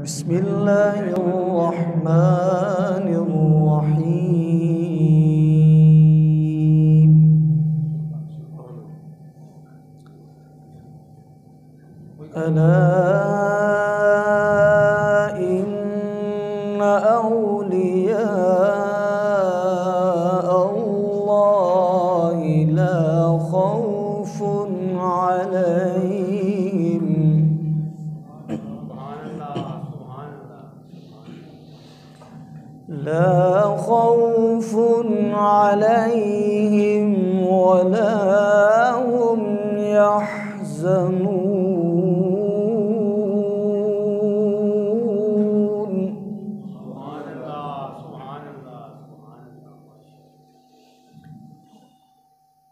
بسم الله الرحمن الرحيم. ألا إن أولياء الله لا خوف عليهم ولا هم يحزنون.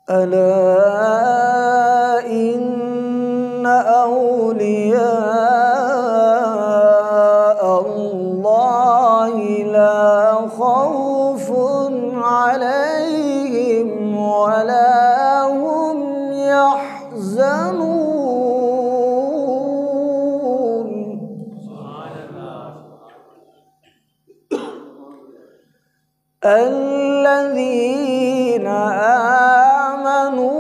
ألا إن أولياء الله لا خوف عليهم ولا هم يحزنون. الذين آمنوا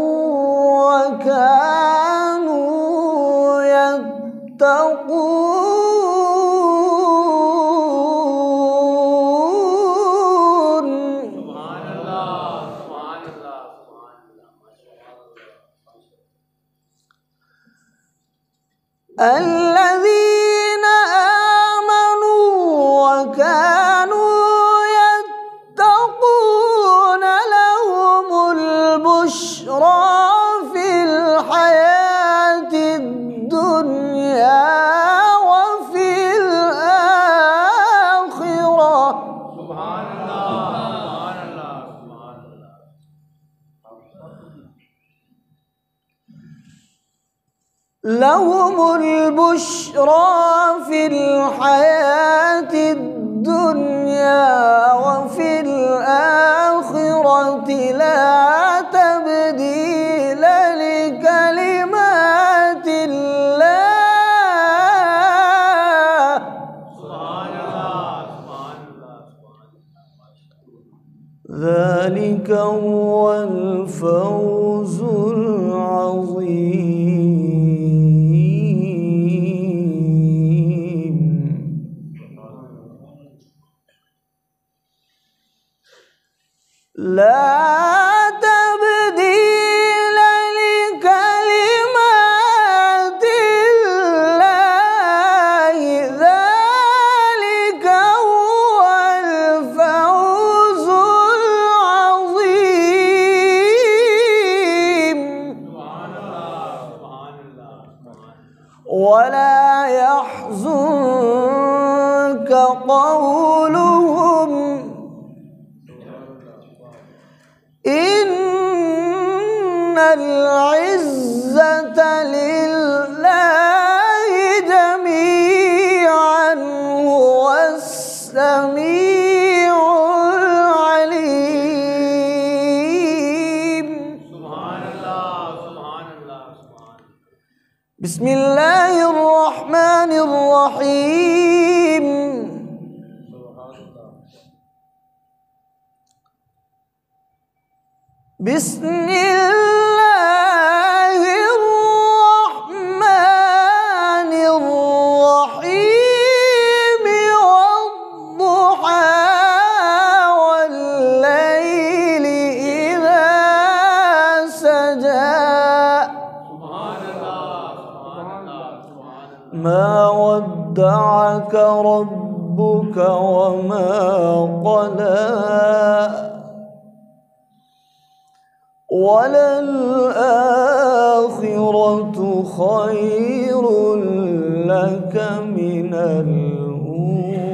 وكانوا يتقون. الذين آمنوا وكانوا يتقون لهم البشرى في الحياة الدنيا وفي الآخرة. سبحان الله. لهم البشرى في الحياة الدنيا وفي الآخرة لا تبديل لكلمات الله. ذلك هو الفوز العظيم. لا تبديل لكلمات الله. ذلك هو الفوز العظيم. ولا يحزنك قولهم إن العزة لله جميعا هو السميع العليم. سبحان الله. بسم الله الرحمن الرحيم. بسم الله الرحمن الرحيم. والضحى والليل إذا سجى. ما ودعك ربك وما قلى. وللآخرة خير لك من الأولى.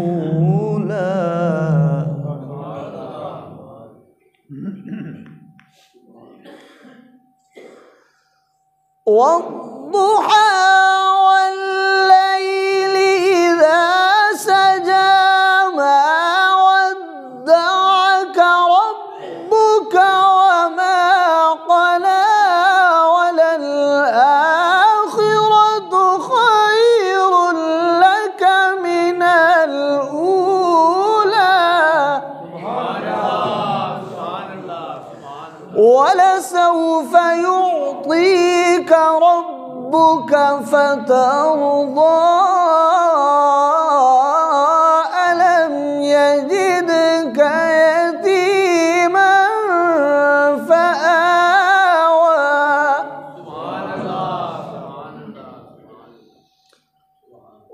والضحى والليل إذا سجى. ما ودعك ربك وما قلى. وللآخرة ولسوف يعطيك ربك فترضى ألم يجدك يتيما فآوى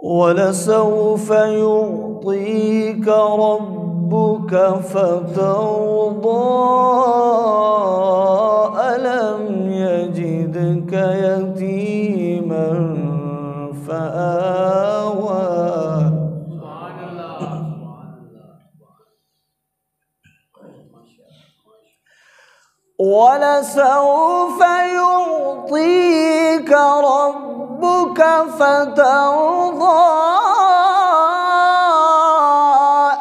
ولسوف يعطيك ربك فترضى ألم يجدك يتيما فآوى ولسوف يعطيك ربك فترضى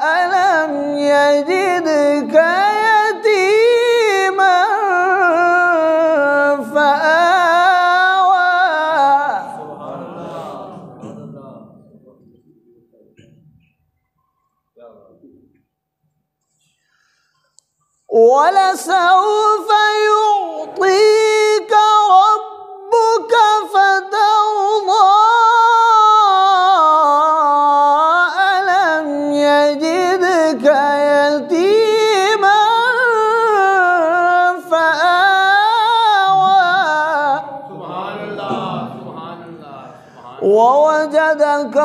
ألم يجدك يتيما فآوى ولسوف يعطيك ربك فترضى ألم يجدك يتيما فآوى سبحان الله سبحان الله ووجدك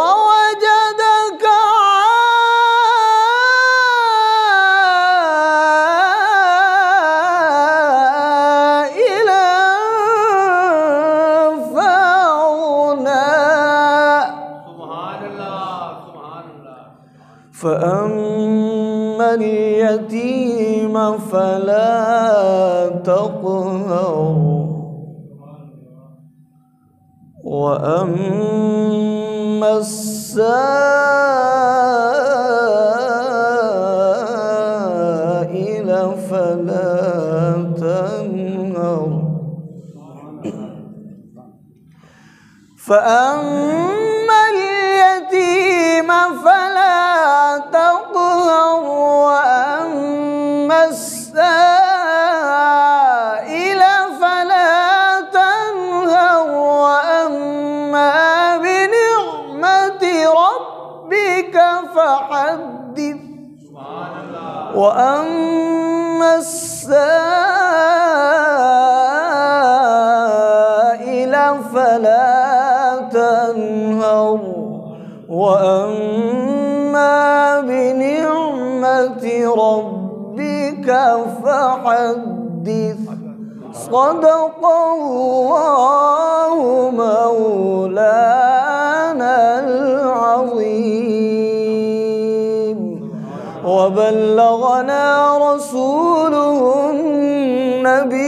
ووجدك عائلا فأغنى سبحان الله سبحان الله فأما اليتيم فلا تقهر وأما السائل فلا تنهر فأما اليتيم فلا تقهر وأما السائل فلا تنهر وأما بنعمة ربك فحدث وأما السائل فلا تنهر وأما بنعمة ربك فحدث صدق الله مولانا العظيم وبلغنا رسوله النبي